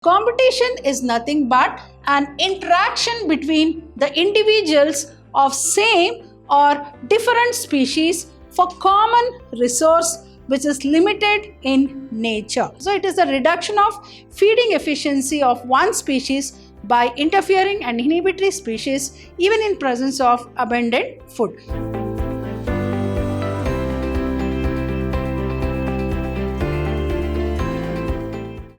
Competition is nothing but an interaction between the individuals of same or different species for common resource which is limited in nature. So it is a reduction of feeding efficiency of one species by interfering and inhibitory species even in presence of abundant food.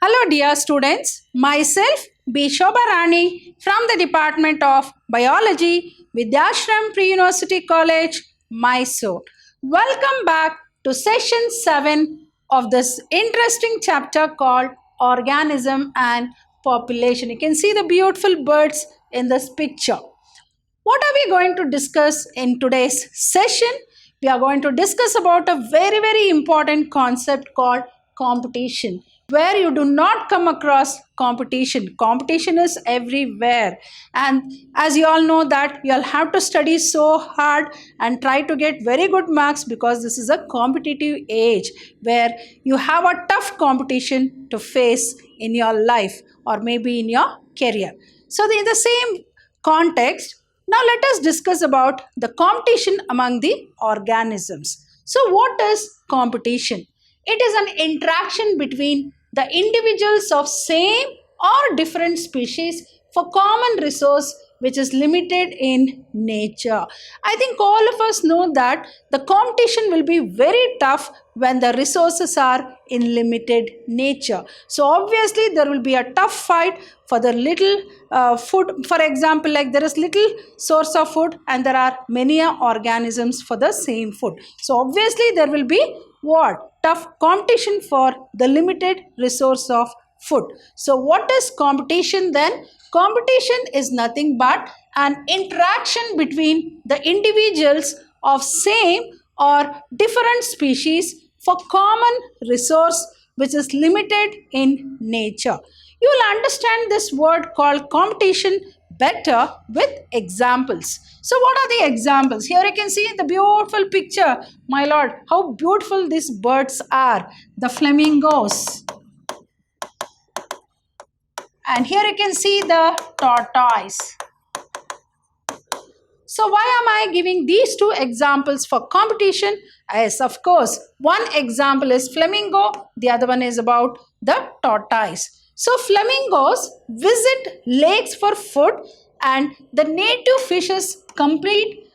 Hello dear students, myself B. Shobha Rani from the Department of Biology, Vidyashram Pre-University College, Mysore. Welcome back to session 7 of this interesting chapter called Organism and Population. You can see the beautiful birds in this picture. What are we going to discuss in today's session? We are going to discuss about a very important concept called competition, where you do not come across competition. Competition is everywhere, and as you all know that you'll have to study so hard and try to get very good marks, because this is a competitive age where you have a tough competition to face in your life or maybe in your career. So in the same context, now let us discuss about the competition among the organisms. So what is competition? It is an interaction between the individuals of same or different species for common resource which is limited in nature. I think all of us know that the competition will be very tough when the resources are in limited nature. So obviously there will be a tough fight for the little food. For example, like there is little source of food and there are many organisms for the same food. So obviously there will be what? Tough competition for the limited resource of food. So what is competition then? Competition is nothing but an interaction between the individuals of same or different species for common resource which is limited in nature. You will understand this word called competition better with examples. So what are the examples? Here you can see the beautiful picture. My lord, how beautiful these birds are. The flamingos. And here you can see the tortoise. So why am I giving these two examples for competition? Yes, of course, one example is flamingo, the other one is about the tortoise. So flamingos visit lakes for food, and the native fishes compete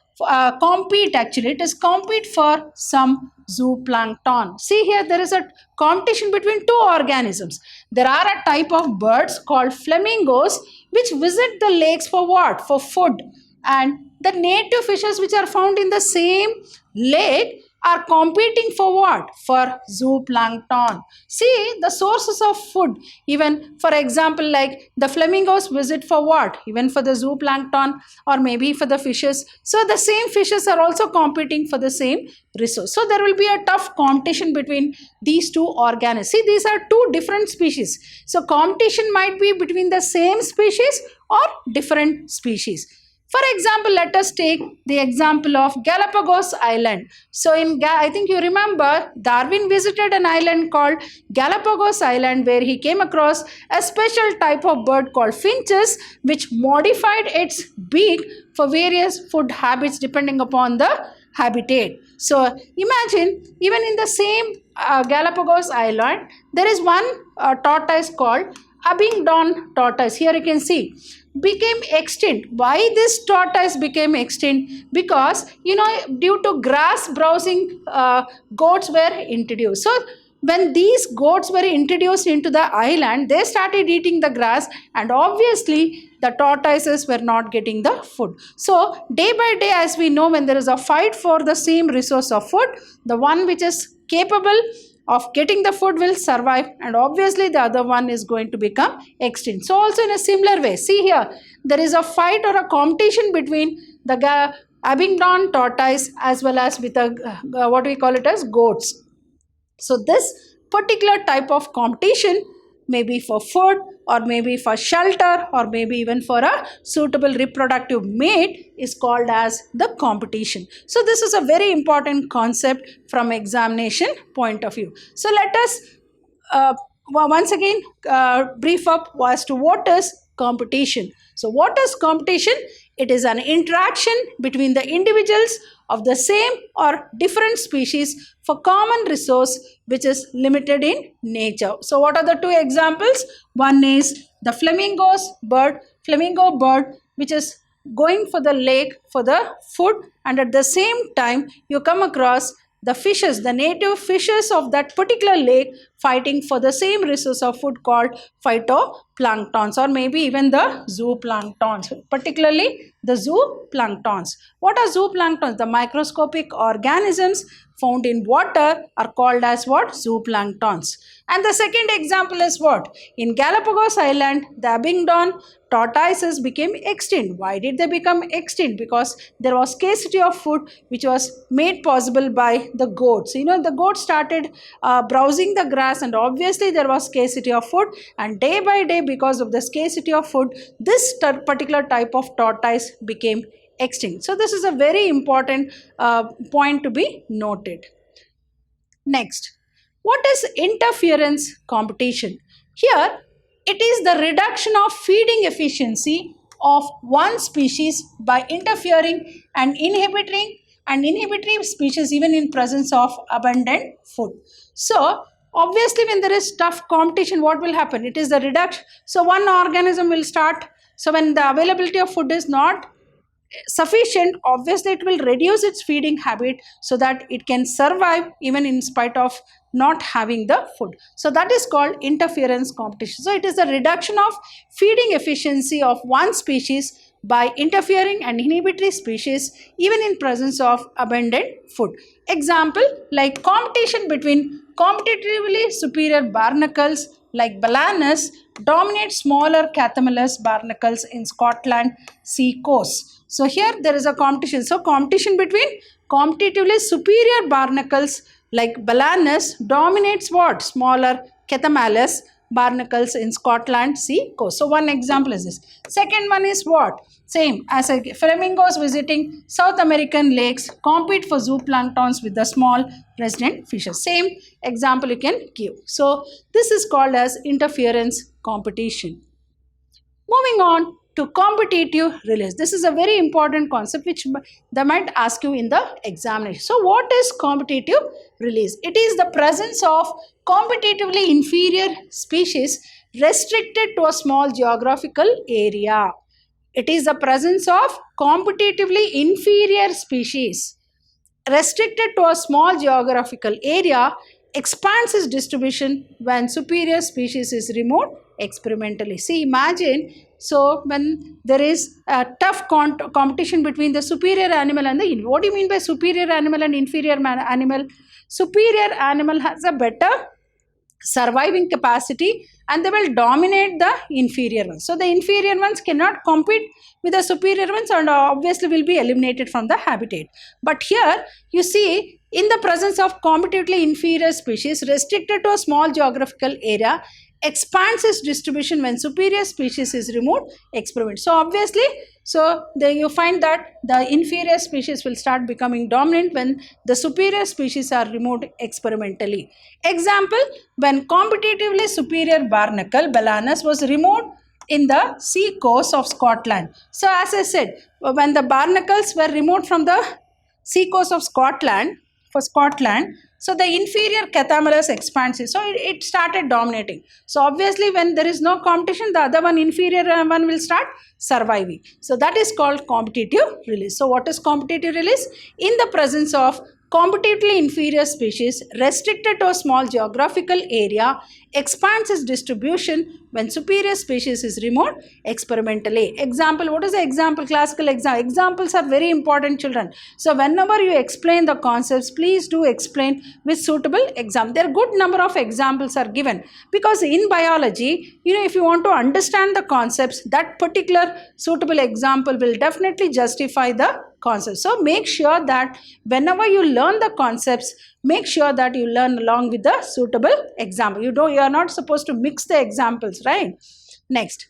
for some zooplankton. See here, there is a competition between two organisms. There are a type of birds called flamingos which visit the lakes for what? For food. And the native fishes which are found in the same lake are competing for what? For zooplankton. See, the sources of food, even for example, like the flamingos visit for what? Even for the zooplankton or maybe for the fishes. So the same fishes are also competing for the same resource. So there will be a tough competition between these two organisms. See, these are two different species. So competition might be between the same species or different species. For example, let us take the example of Galapagos Island. So I think you remember Darwin visited an island called Galapagos Island, where he came across a special type of bird called finches, which modified its beak for various food habits depending upon the habitat. So imagine, even in the same Galapagos Island, there is one tortoise called Abingdon tortoise. Here you can see became extinct. Why this tortoise became extinct? Because due to grass browsing goats were introduced. So when these goats were introduced into the island, they started eating the grass, and obviously the tortoises were not getting the food. So day by day, as we know, when there is a fight for the same resource of food, the one which is capable of getting the food will survive, and obviously the other one is going to become extinct. So also in a similar way, see here, there is a fight or a competition between the Abingdon tortoise as well as with what we call it as goats. So this particular type of competition may be for food or maybe for shelter or maybe even for a suitable reproductive mate is called as the competition. So this is a very important concept from examination point of view. So let us once again brief up as to what is competition. So what is competition? It is an interaction between the individuals of the same or different species for common resource which is limited in nature. So what are the two examples? One is the flamingo bird which is going for the lake for the food, and at the same time you come across the fishes, the native fishes of that particular lake fighting for the same resource of food called phytoplanktons, or maybe even the zooplanktons, particularly the zooplanktons. What are zooplanktons? The microscopic organisms found in water are called as what? Zooplanktons. And the second example is what? In Galapagos Island, the Abingdon tortoises became extinct. Why did they become extinct? Because there was scarcity of food which was made possible by the goats. You know, the goats started browsing the grass, and obviously there was scarcity of food, and day by day, because of the scarcity of food, this particular type of tortoise became extinct. So this is a very important point to be noted. Next, what is interference competition? Here, it is the reduction of feeding efficiency of one species by interfering and inhibiting species even in presence of abundant food. So obviously when there is tough competition, what will happen? It is the reduction. So one organism will start. So when the availability of food is not sufficient, obviously it will reduce its feeding habit so that it can survive even in spite of not having the food. So that is called interference competition. So it is the reduction of feeding efficiency of one species by interfering and inhibitory species even in presence of abundant food. Example, like competition between competitively superior barnacles like Balanus dominate smaller Cathameles barnacles in Scotland sea coast. So here there is a competition. So competition between competitively superior barnacles like Balanus dominates what? Smaller Cathameles barnacles in Scotland sea coast. So one example is this. Second one is what? Same as flamingos visiting South American lakes compete for zooplanktons with the small resident fishes. Same example you can give. So this is called as interference competition. Moving on to competitive release. This is a very important concept which they might ask you in the examination. So what is competitive release? It is the presence of competitively inferior species restricted to a small geographical area. It is the presence of competitively inferior species restricted to a small geographical area expands its distribution when superior species is removed experimentally. See, imagine, so when there is a tough competition between the superior animal and the, what do you mean by superior animal and inferior animal? Superior animal has a better surviving capacity and they will dominate the inferior ones. So the inferior ones cannot compete with the superior ones and obviously will be eliminated from the habitat. But here you see, in the presence of competitively inferior species restricted to a small geographical area expands its distribution when superior species is removed experiment. So obviously, so there you find that the inferior species will start becoming dominant when the superior species are removed experimentally. Example, when competitively superior barnacle Balanus was removed in the sea coast of Scotland. So as I said, when the barnacles were removed from the sea coast of Scotland, so the inferior Cathameles expands it. So it started dominating. So obviously when there is no competition, the other one, inferior one, will start surviving. So that is called competitive release. So what is competitive release? In the presence of competitively inferior species restricted to a small geographical area expands its distribution when superior species is removed experimentally. Example, what is the example? Classical examples are very important, children. So whenever you explain the concepts, please do explain with suitable example. There are good number of examples are given because in biology, you know, if you want to understand the concepts, that particular suitable example will definitely justify the concepts. So make sure that whenever you learn the concepts, make sure that you learn along with the suitable example. You are not supposed to mix the examples, right? Next,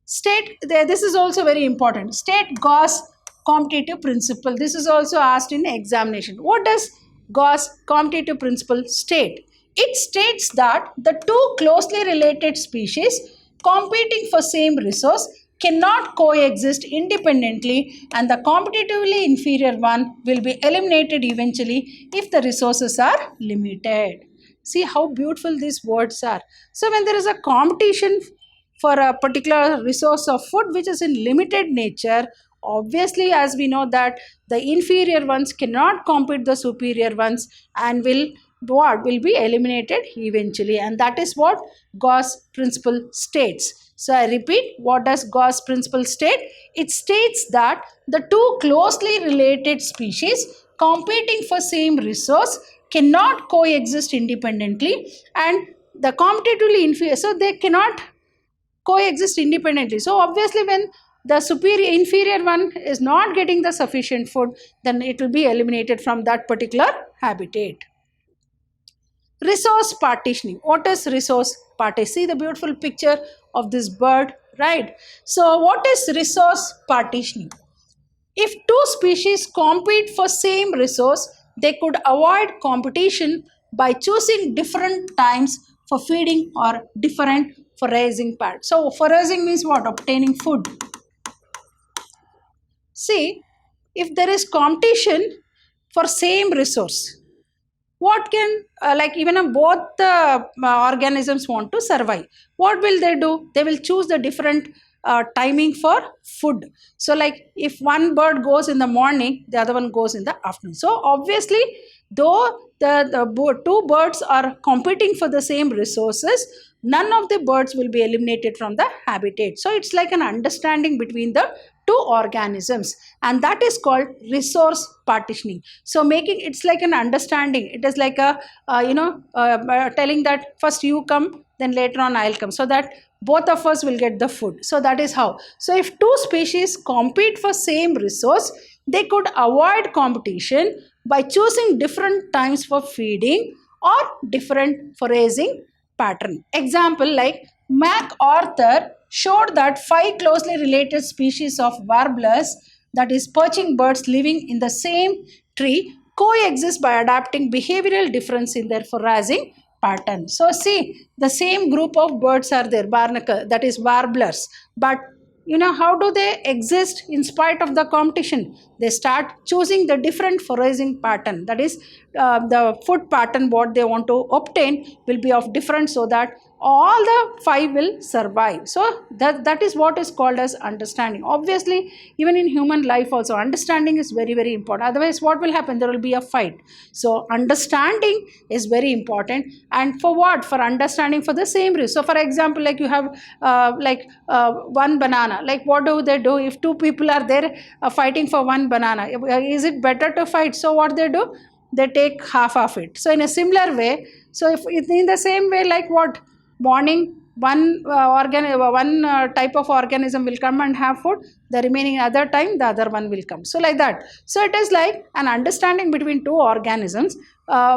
this is also very important. State Gauss competitive principle. This is also asked in examination. What does Gauss competitive principle state? It states that the two closely related species competing for same resource cannot coexist independently, and the competitively inferior one will be eliminated eventually if the resources are limited. See how beautiful these words are. So when there is a competition for a particular resource of food which is in limited nature, obviously as we know that the inferior ones cannot compete the superior ones and will be eliminated eventually, and that is what Gauss principle states. So I repeat, what does Gauss principle state? It states that the two closely related species competing for same resource cannot coexist independently, and the competitively inferior, so they cannot coexist independently. So obviously when the superior inferior one is not getting the sufficient food, then it will be eliminated from that particular habitat. Resource partitioning. What is resource partitioning? See the beautiful picture of this bird, right? So what is resource partitioning? If two species compete for same resource, they could avoid competition by choosing different times for feeding or different foraging patterns. So foraging means what? Obtaining food. See, if there is competition for same resource, what can like even both the organisms want to survive, what will they do? They will choose the different timing for food. So like if one bird goes in the morning, the other one goes in the afternoon. So obviously though the two birds are competing for the same resources, none of the birds will be eliminated from the habitat. So it's like an understanding between the two organisms, and that is called resource partitioning. So making it's like an understanding, it is like a telling that first you come, then later on I'll come, so that both of us will get the food. So that is how. So if two species compete for same resource, they could avoid competition by choosing different times for feeding or different foraging pattern. Example like MacArthur showed that 5 closely related species of warblers, that is perching birds living in the same tree, coexist by adapting behavioral difference in their foraging pattern. So see, the same group of birds are there, barnacle, that is warblers, but how do they exist in spite of the competition? They start choosing the different foraging pattern, that is the food pattern what they want to obtain will be of different, so that all the 5 will survive. So that is what is called as understanding. Obviously even in human life also understanding is very very important, otherwise what will happen? There will be a fight. So understanding is very important, and for what? For understanding for the same reason. So for example, like you have one banana, like what do they do if two people are there fighting for one banana? Is it better to fight? So what they do? They take half of it. So in a similar way, so if in the same way, like what? Morning one type of organism will come and have food, the remaining other time the other one will come. So like that. So it is like an understanding between two organisms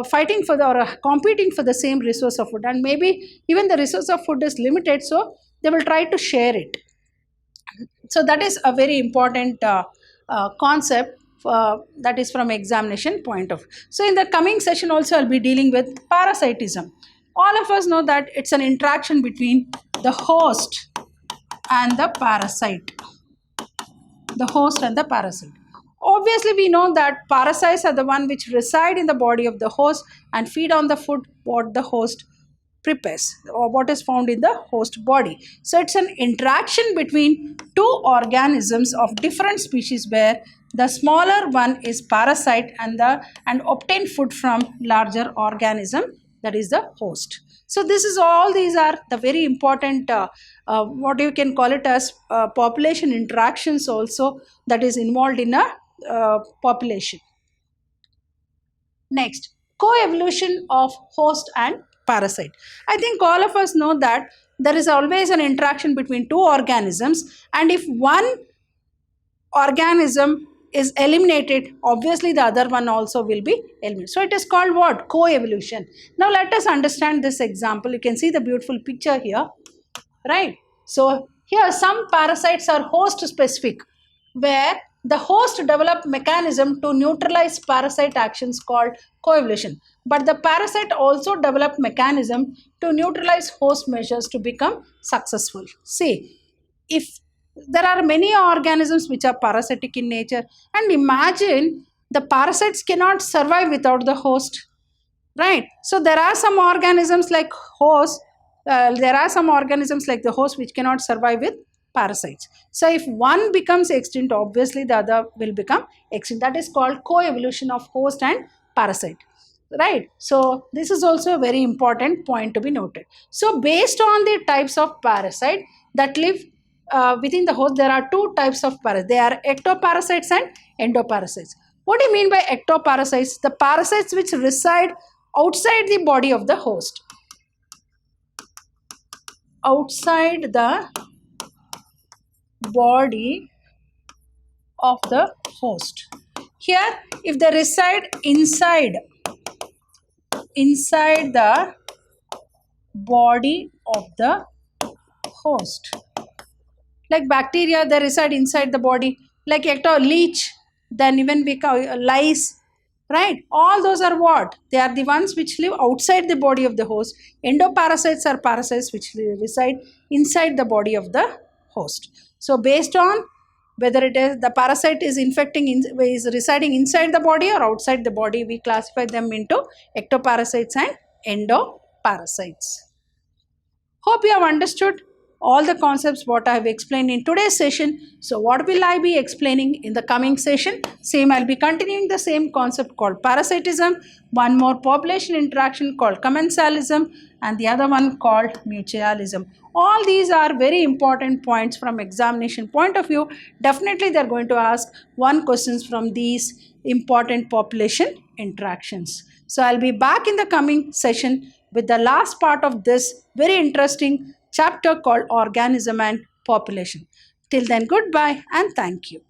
fighting for or competing for the same resource of food, and maybe even the resource of food is limited, so they will try to share it. So that is a very important concept that is from examination point of view. So in the coming session also I'll be dealing with parasitism. All of us know that it's an interaction between the host and the parasite. The host and the parasite. Obviously we know that parasites are the one which reside in the body of the host and feed on the food what the host prepares or what is found in the host body. So it's an interaction between two organisms of different species where the smaller one is parasite and obtain food from larger organism, that is the host. So this is all, these are the very important what you can call it as population interactions also that is involved in a population. Next, coevolution of host and parasite. I think all of us know that there is always an interaction between two organisms, and if one organism is eliminated, obviously the other one also will be eliminated. So it is called what? Coevolution. Now let us understand this example. You can see the beautiful picture here, right? So here some parasites are host specific, where the host develop mechanism to neutralize parasite actions called coevolution. But the parasite also develop mechanism to neutralize host measures to become successful. See, if there are many organisms which are parasitic in nature, and imagine the parasites cannot survive without the host, right? So there are some organisms like host, there are some organisms like the host which cannot survive with parasites. So if one becomes extinct, obviously the other will become extinct. That is called co-evolution of host and parasite, right? So this is also a very important point to be noted. So based on the types of parasite that live within the host, there are two types of parasites. They are ectoparasites and endoparasites. What do you mean by ectoparasites? The parasites which reside outside the body of the host. Outside the body of the host. Here, if they reside inside the body of the host, like bacteria, they reside inside the body, like leech, then even lice, right? All those are what? They are the ones which live outside the body of the host. Endoparasites are parasites which reside inside the body of the host. So based on whether it is the parasite is is residing inside the body or outside the body, we classify them into ectoparasites and endoparasites. Hope you have understood all the concepts what I have explained in today's session. So what will I be explaining in the coming session? Same, I'll be continuing the same concept called parasitism, one more population interaction called commensalism, and the other one called mutualism. All these are very important points from examination point of view. Definitely they're going to ask one questions from these important population interactions. So I'll be back in the coming session with the last part of this very interesting chapter called organism and population. Till then, goodbye and thank you.